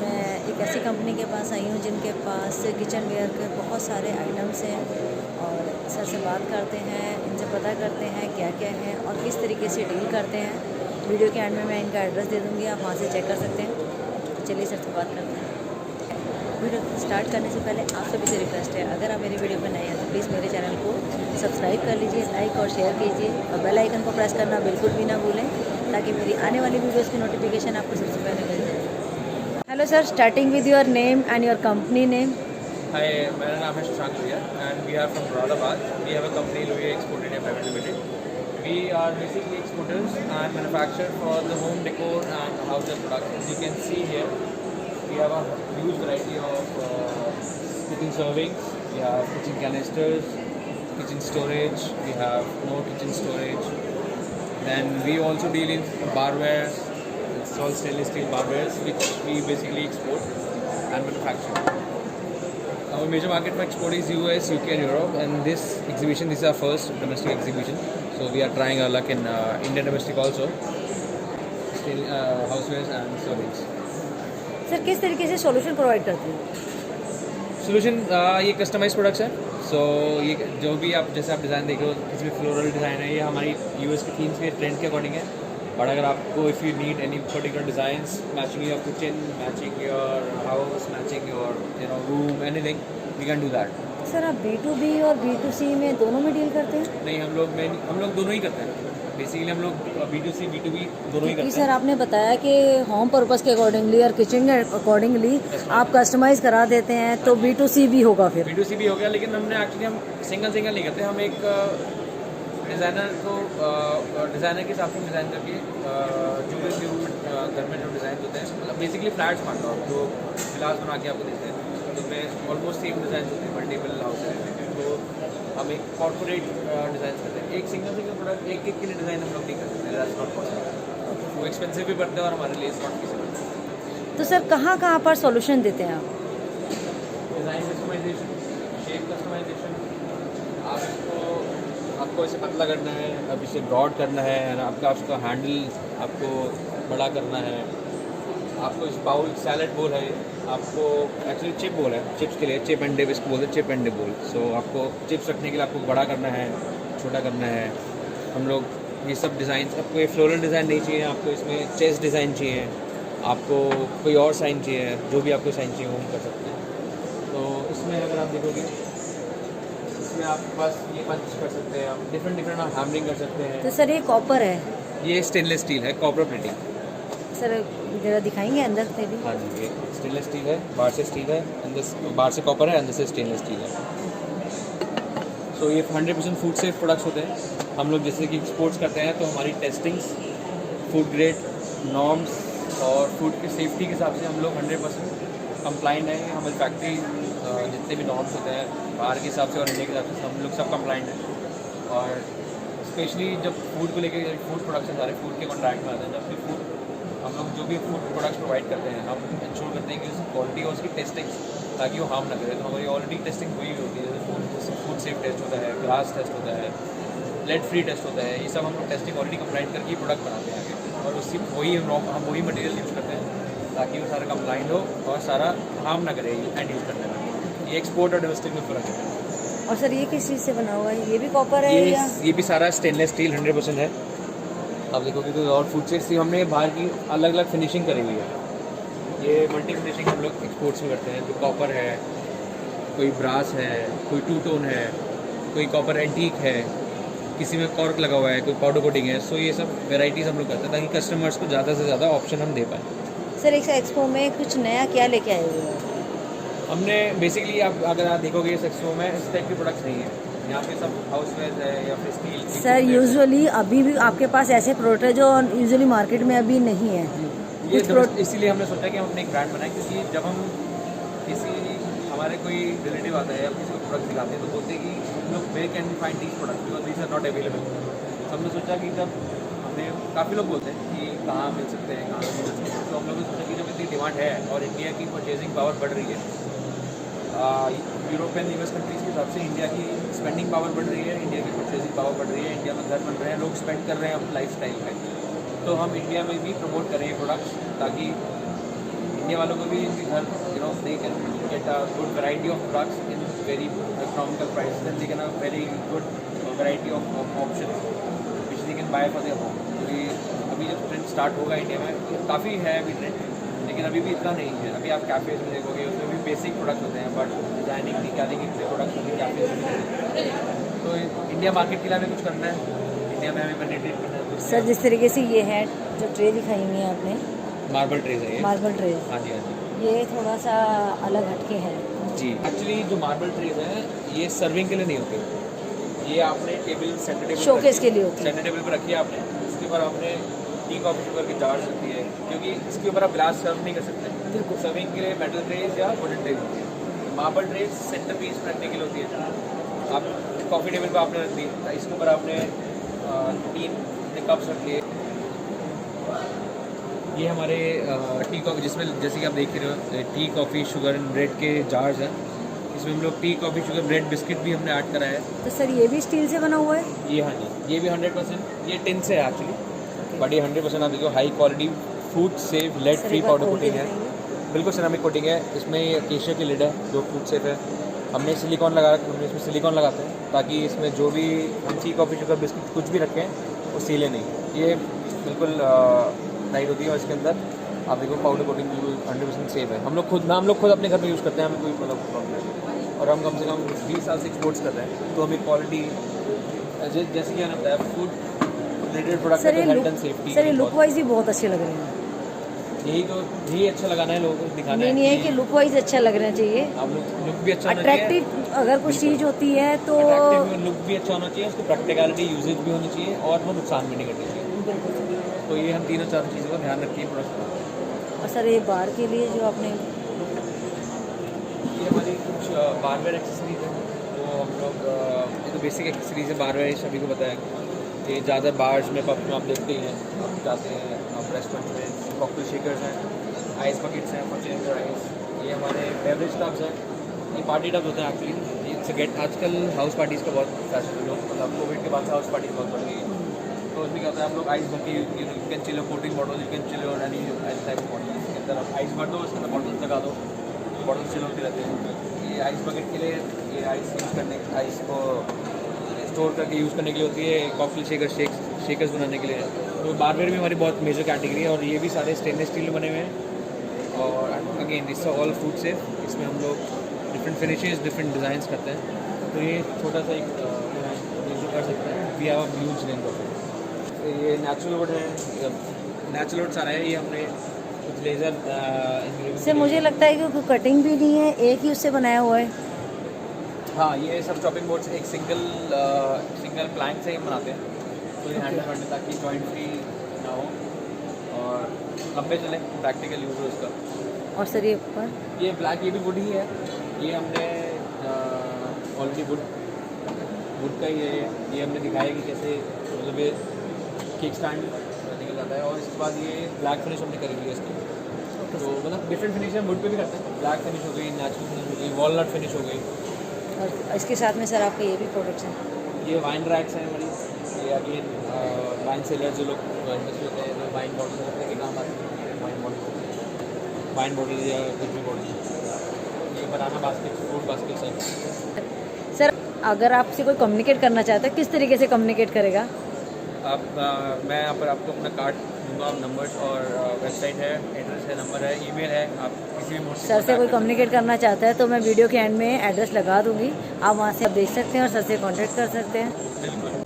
मैं एक ऐसी कंपनी के पास आई हूँ जिनके पास किचन वेयर के बहुत सारे आइटम्स हैं और सर से बात करते हैं, इनसे पता करते हैं क्या क्या है और किस तरीके से डील करते हैं। वीडियो के एंड में मैं इनका एड्रेस दे दूँगी, आप वहाँ से चेक कर सकते हैं। तो चलिए सर से बात करते हैं। वीडियो स्टार्ट करने से पहले आप सभी से रिक्वेस्ट है, अगर आप मेरी वीडियो पर नए हैं तो प्लीज़ मेरे चैनल को सब्सक्राइब कर लीजिए, लाइक और शेयर कीजिए और बेल आइकन को प्रेस करना बिल्कुल भी ना भूलें ताकि मेरी आने वाली वीडियोज़ की नोटिफिकेशन आपको सबसे पहले मिल जाए। Hello sir, starting with your name and your company name. Hi, मेरा नाम है Shashank Lohia and we are from Moradabad. We have a company Lohiya Export India Private Limited. We are basically exporters and manufacturer for the home decor and household products. As you can see here, we have a huge variety of kitchen servings. We have kitchen canisters, kitchen storage. We have more kitchen storage. Then we also deal in barwares. It's all stainless steel barwares, which we basically export and manufacture. Our major market for export is US, UK and Europe, and this exhibition, this is our first domestic exhibition. So we are trying our luck in Indian domestic also, still housewares and servings. Sir किस तरीके से solution provide करते हैं? Solution ये customise products है. सो ये जो भी आप जैसे आप डिज़ाइन देख रहे हो, किसी भी फ्लोरल डिज़ाइन है, ये हमारी यूएस के थीम्स के ट्रेंड के अकॉर्डिंग है. बट अगर आपको if you need any particular designs matching your kitchen, matching your house, matching your room, anything, we can do that. Sir आप B2B और B2C में दोनों में डील करते हैं? नहीं, हम लोग दोनों ही करते हैं. बेसिकली हम लोग B2C, B2B दोनों ही क्योंकि करते हैं. सर आपने बताया कि होम पर्पस के अकॉर्डिंगली और किचन के अकॉर्डिंगली आप कस्टमाइज करा देते हैं, तो B2C भी होगा फिर? B2C भी हो गया, लेकिन हमने एक्चुअली हम सिंगल नहीं करते. हम एक डिज़ाइनर को डिज़ाइनर के हिसाब से डिज़ाइन करके जो घर में जो डिज़ाइन होते हैं, मतलब बेसिकली फ्लैट्स मान लो आप, जो फिलहाल बना के आपको देते हैं, तो उसमें ऑलमोस्ट सेम डिज़ाइन होते हैं, मल्टीपल हाउस है. तो हम एक कॉर्पोरेट डिज़ाइन करते हैं. एक सिंगल प्रोडक्ट एक के लिए डिज़ाइन हम लोग नहीं कर सकते. That's not possible. वो एक्सपेंसिव भी पड़ते हैं और हमारे लिए इट्स नॉट पॉसिबल. तो सर कहाँ कहाँ पर सॉल्यूशन देते हैं आप? Design customization, shape customization. आपको इसे पतला करना है, अब इसे ब्रॉड करना है, आपका उसका हैंडल आपको बड़ा करना है. आपको इस बाउल सैलेड बोल है, आपको एक्चुअली चिप बोल है, चिप्स के लिए चिप एंड डिप इसको बोलते हैं, चिप एंड डिप बोल. सो आपको चिप्स रखने के लिए आपको बड़ा करना है, छोटा करना है. हम लोग ये सब डिज़ाइन, आपको ये फ्लोरल डिज़ाइन नहीं चाहिए, आपको इसमें चेस्ट डिज़ाइन चाहिए, आपको कोई और साइन चाहिए, जो भी आपको साइन चाहिए वो हम कर सकते हैं. तो इसमें अगर आप देखोगे, इसमें आप बस ये पंच कर सकते हैं, आप डिफरेंट आप हैमरिंग कर सकते हैं. तो सर ये कॉपर है? ये स्टेनलेस स्टील है, कॉपर प्लेटिंग. सर जरा दिखाएंगे अंदर से भी? हाँ जी, ये स्टेनलेस स्टील है, बाहर से स्टील है, अंदर बाहर से कॉपर है, अंदर से स्टेनलेस स्टील है. सो ये 100% फूड सेफ प्रोडक्ट्स होते हैं. हम लोग जैसे कि एक्सपोर्ट्स करते हैं तो हमारी टेस्टिंग्स, फूड ग्रेड नॉर्म्स और फूड की सेफ्टी के हिसाब से हम लोग 100% कंप्लाइंट हैं. हमारी फैक्ट्री जितने भी नॉर्म्स होते हैं बाहर के हिसाब से और इंडिया के हिसाब से हम लोग सब कंप्लाइंट हैं. और स्पेशली जब फूड को लेकर, फूड प्रोडक्शन सारे फूड के कॉन्ट्रैक्ट में आते हैं, जब भी फूड हम लोग जो भी फूड प्रोडक्ट्स प्रोवाइड करते हैं, हम इंश्योर करते हैं कि उसकी क्वालिटी और उसकी टेस्टिंग ताकि वो हार्म ना करे. तो हमारी ऑलरेडी टेस्टिंग हुई होती है, जैसे फूड सेफ टेस्ट होता है, ग्लास टेस्ट होता है, लेड फ्री टेस्ट होता है. ये सब हम लोग टेस्टिंग ऑलरेडी कंप्लाइंट करके ही प्रोडक्ट बनाते हैं आगे, और उससे हम वही मटेरियल यूज़ करते हैं ताकि वो सारा कंप्लाइंट हो और सारा हार्म ना करे एंड यूज़ करने में. ये एक्सपोर्ट और डोमेस्टिक में फ़र्क है. और सर ये किस चीज़ से बना हुआ है? ये भी कॉपर है या? ये भी सारा स्टेनलेस स्टील 100% है. आप देखोगे तो, और फूड सेफ से हमने बाहर की अलग अलग फिनिशिंग करी हुई है. ये मल्टी फिनिशिंग हम लोग एक्सपोर्ट्स में करते हैं. जो कॉपर है, कोई ब्रास है, कोई टू टोन है, कोई कॉपर एंटीक है, किसी में कॉर्क लगा हुआ है, कोई पाउडर कोटिंग है. सो ये सब वेराइटीज़ हम लोग करते हैं ताकि कस्टमर्स को ज़्यादा से ज़्यादा ऑप्शन हम दे पाएँ. सर इस एक्सपो में कुछ नया क्या लेके आए हुए हैं? हमने बेसिकली, आप अगर आप देखोगे इस एक्सपो में इस टाइप के प्रोडक्ट्स नहीं है. यहाँ पे सब हाउसवेयर है या फिर स्टील. सर यूजुअली अभी भी आपके पास ऐसे प्रोडक्ट है जो यूजुअली मार्केट में अभी नहीं है. ये इसीलिए हमने सोचा कि हम अपने एक ब्रांड बनाएं, क्योंकि जब हम किसी हमारे कोई रिलेटिव आता है या किसी को प्रोडक्ट दिखाते हैं तो बोलते हैं कि हम लोग where can find these product because these are not available. तो हमने सोचा कि जब हमने, काफ़ी लोग बोलते हैं कि कहाँ मिल सकते हैं, कहाँ मिल सकते हैं, तो हम लोग ने सोचा कि जब इतनी डिमांड है और इंडिया की परचेजिंग पावर बढ़ रही है, यूरोपियन यूएस कंट्रीज़ के हिसाब से इंडिया की स्पेंडिंग पावर बढ़ रही है, इंडिया की परचेजिंग पावर बढ़ रही है, इंडिया में घर बन रहे हैं, लोग स्पेंड कर रहे हैं अपने लाइफ स्टाइल में. तो हम इंडिया में भी प्रमोट करें ये प्रोडक्ट्स ताकि इंडिया वालों को भी इनके घर they can get a good variety of products in very economical price, then they can a very good variety of options which they can buy for their home. तो ये अभी जब ट्रेंड स्टार्ट होगा इंडिया में, काफ़ी है अभी trend, लेकिन अभी भी इतना नहीं है। अभी आप कैफ़ेज में देखोगे उसमें भी बेसिक प्रोडक्ट्स होते हैं, बट डिज़ाइनिंग निकालिंग के प्रोडक्ट्स होते हैं कैफ़ेज में। तो इंडिया मार्केट के लिए हमें कुछ करना है, इंडिया में हमें पेनिट्रेट करना है। सर जिस तरीके से ये है जो ट्रे दिखाई हुई है आपने, मार्बल ट्रेज है ये। मार्बल ट्रे, हाँ जी, हाँ जी। ये थोड़ा सा अलग हटके है जी, एक्चुअली जो मार्बल ट्रेज है ये सर्विंग के लिए नहीं होते, ये आपने टेबल सेंटर टेबल शोकेस के लिए होती है। सेंटर टेबल पर रखी है आपने, इसके ऊपर आपने टी कॉफी शुगर की जार्स रखी है, क्योंकि इसके ऊपर आप ग्लास सर्व नहीं कर सकते। बिल्कुल सर्विंग के लिए मेटल ट्रेज या वुडन ट्रेज होती है। मार्बल ट्रेज सेंटर पीस रखने के लिए होती है। आप कॉफ़ी टेबल पर आपने रख दी, इसके ऊपर आपने 3 कप्स रख लिए। ये हमारे टी कॉफ़ी, जिसमें जैसे कि आप देख रहे हो tea coffee sugar and bread के जार्स हैं। इसमें हम लोग tea coffee sugar bread biscuit भी हमने ऐड करा है। तो सर ये भी स्टील से बना हुआ है? ये हाँ जी, ये भी 100%, ये टिन से है एक्चुअली, बट ये 100% आप देखो high quality food safe lead free powder coating है, बिल्कुल सिरेमिक कोटिंग है। इसमें ये केशिया की लिड है जो फूड सेफ है। हमने सिलिकॉन हमने इसमें सिलिकॉन लगाते हैं ताकि इसमें जो भी हम टी कॉफ़ी शुगर बिस्किट कुछ भी रखें वो सीले नहीं। ये बिल्कुल टाइट होती है और इसके अंदर आप देखो पाउडर कोटिंग 100% सेफ है। हम लोग खुद अपने घर में यूज़ करते हैं, हमें कोई मतलब प्रॉब्लम नहीं। और हम कम से कम 20 साल से एक्सपोर्ट्स कर रहे हैं, तो हमें क्वालिटी जैसे कि मैंने बताया फूड रिलेटेड प्रोडक्ट सर ये हेल्थ एंड सेफ्टी। सर ये लुक वाइज ही बहुत अच्छे लग रहे हैं। यही अच्छा लगाना है लोगों को, दिखाना नहीं है कि लुक वाइज अच्छा लगना चाहिए, आप लुक भी अच्छा होना चाहिए, अट्रैक्टिव अगर कुछ चीज़ होती है तो लुक भी अच्छा होना चाहिए, उसकी प्रैक्टिकलिटी यूजेज भी होनी चाहिए और वो नुकसान भी नहीं करनी चाहिए। तो ये हम 3-4 चीज़ों का ध्यान रखिए प्रोडक्ट। और सर ये बार के लिए जो आपने, ये हमारी कुछ बारवेयर एक्सेसरीज है, तो हम लोग ये तो बेसिक एक्सेसरीज है बारवेयर, सभी को बताया कि ज़्यादा बार्स में पब में आप देखते ही हैं, आप जाते हैं आप रेस्टोरेंट में, कॉकटेल शेकर्स हैं, आइस बकेट्स हैं फॉर चेंज योर आइस। ये हमारे बेवरेज टब्स हैं, ये पार्टी टब्स होते हैं एक्चुअली। इट्स गेट आजकल हाउस पार्टीज़ का बहुत फैशन है, लोग मतलब कोविड के बाद से हाउस पार्टीज़ बहुत बढ़ गई है। तो उसमें क्या होता है, आप लोग आइस बकी you can chill coating bottle, you can chill और एनी टाइप ऑफ बॉटल, इसके अंदर आप आइस भर दो, उसके अंदर बॉटल्स लगा दो, बॉटल चिल होती रहती है। ये आइस बकेट के लिए, ये आइस यूज़ करने, आइस को स्टोर करके यूज़ करने के लिए होती है। कॉकटेल शेकर्स बनाने के लिए। तो बारवेयर भी हमारी बहुत मेजर कैटेगरी है और ये भी सारे स्टेनलेस स्टील बने हुए हैं। और again this all food safe, इसमें हम लोग डिफरेंट फिनिशेस डिफरेंट डिज़ाइंस करते हैं। तो ये छोटा सा एक जो कर सकते हैं, we have a huge range of it. ये नेचुरल वुड है, नेचुरल वुड सारा है। ये हमने कुछ लेज़र से मुझे लगता है कि कोई कटिंग भी नहीं है, एक ही उससे बनाया हुआ है। हाँ, ये सब चॉपिंग बोर्ड्स एक सिंगल प्लैंक से ही बनाते हैं, तो ये हैंडल करने ताकि जॉइंट फ्री ना हो और लंबे चले, प्रैक्टिकल यूज़ हो इसका। और सर ये ऊपर ये ब्लैक, ये भी वुड ही है, ये हमने ऑलरेडी वुड का ही है। ये हमने दिखाया कि कैसे मतलब ये किक स्टैंड निकल जाता है। और इसके बाद ये ब्लैक फिनिश हमने करी हुई है इसकी। तो मतलब डिफरेंट फिनिश हम वुड पे भी करते हैं, ब्लैक फिनिश हो गई, नेचुरल फिनिश हो गई, वॉलनट फिनिश हो गई। और इसके साथ में सर आपके ये भी प्रोडक्ट्स हैं, ये वाइन रैक्स हैं हमारी, ये अगेन वाइन सेलर जो लोग इंडस्ट्री होते हैं, वाइन बॉटल रखने के काम आते हैं, वाइन बॉटल या कुछ भी बॉटल। ये बनाना बास्केट, फूड बास्केट है। सर अगर आपसे कोई कम्युनिकेट करना चाहता है किस तरीके से कम्युनिकेट करेगा? आप मैं यहाँ पर आपको अपना कार्ड दूँगा, नंबर्स और वेबसाइट है, एड्रेस है, नंबर है, ईमेल है, आप किसी भी मोड सर से कोई कम्युनिकेट करना चाहता है तो मैं वीडियो के एंड में एड्रेस लगा दूंगी, आप वहाँ से आप देख सकते हैं और सर से कांटेक्ट कर सकते हैं। बिल्कुल।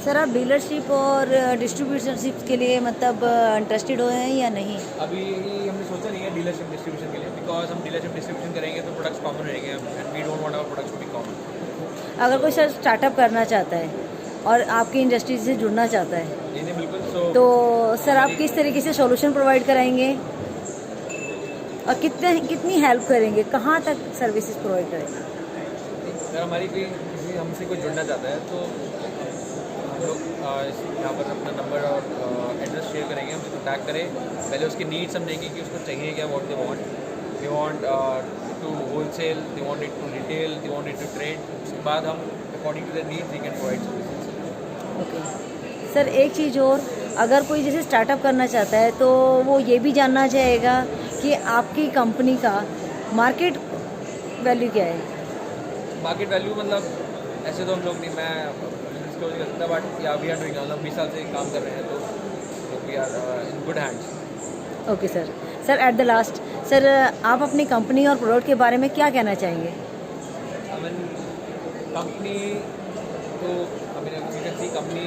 सर आप डीलरशिप और डिस्ट्रीब्यूटरशिप के लिए मतलब इंटरेस्टेड हो हैं या नहीं? अभी हमने सोचा नहीं है डीलरशिप डिस्ट्रीब्यूशन के लिए, बिकॉज हम डीलरशिप डिस्ट्रीब्यूशन करेंगे तो प्रोडक्ट्स कॉमन रहेंगे and we don't want our products to be common. अगर कोई सर स्टार्टअप करना चाहता है और आपकी इंडस्ट्री से जुड़ना चाहता है नहीं बिल्कुल। तो सर आप किस तरीके से सॉल्यूशन प्रोवाइड कराएंगे और कितनी हेल्प करेंगे, कहाँ तक सर्विसेज प्रोवाइड करेंगे? अगर हमारी किसी हमसे कोई जुड़ना चाहता है तो हम लोग यहाँ पर अपना नंबर और एड्रेस शेयर करेंगे, हमसे कॉन्टैक्ट करें। पहले उसकी नीड्स हम देंगे कि उसको चाहिए क्या, what they want to wholesale, they want it to retail, they want it to trade. उसके बाद हम according to the needs we can provide services. Okay sir, एक चीज़ और, अगर कोई जैसे स्टार्टअप करना चाहता है तो वो ये भी जानना चाहेगा कि आपकी कंपनी का मार्केट वैल्यू क्या है? मार्केट वैल्यू मतलब ऐसे तो हम लोग नहीं, मैं डिस्क्लोज कर सकता, बट या वी आर डूइंग, हम 20 साल से काम कर रहे हैं, तो we are in good hands. Okay sir. Sir at the last sir, आप अपनी कंपनी और प्रोडक्ट के बारे में क्या कहना चाहेंगे? आई मीन कंपनी तो यू कैन सी कंपनी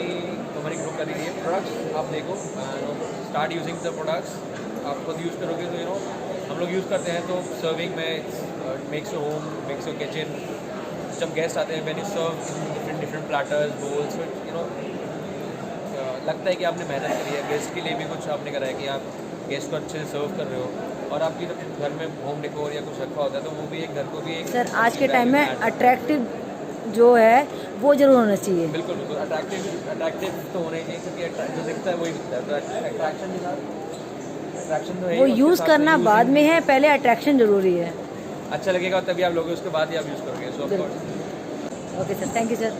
तो हमारी ग्रो कर रही है। प्रोडक्ट्स आप देखो, स्टार्ट यूजिंग द प्रोडक्ट्स, आप खुद यूज़ करोगे तो हम लोग यूज़ करते हैं तो सर्विंग में makes your home, makes your kitchen. जब गेस्ट आते हैं, when you serve different platters, bowls, लगता है कि आपने मेहनत करी है, गेस्ट के लिए भी कुछ आपने करा है कि आप गेस्ट को अच्छे से सर्व कर रहे हो। और आपकी जब घर में होम डेकोर या कुछ रखा होता है तो वो भी एक घर को भी एक सर आज के टाइम में अट्रैक्टिव जो है वो ज़रूर होना चाहिए। बिल्कुल बिल्कुल अट्रैक्टिव तो होना ही चाहिए, क्योंकि जो दिखता है वही दिखता है, तो अट्रैक्शन तो है। वो यूज़ करना बाद में है, पहले अट्रैक्शन ज़रूरी है। अच्छा लगेगा तभी आप लोगे, उसके बाद ही आप यूज़ करोगे। सो of course. Okay sir, thank you sir.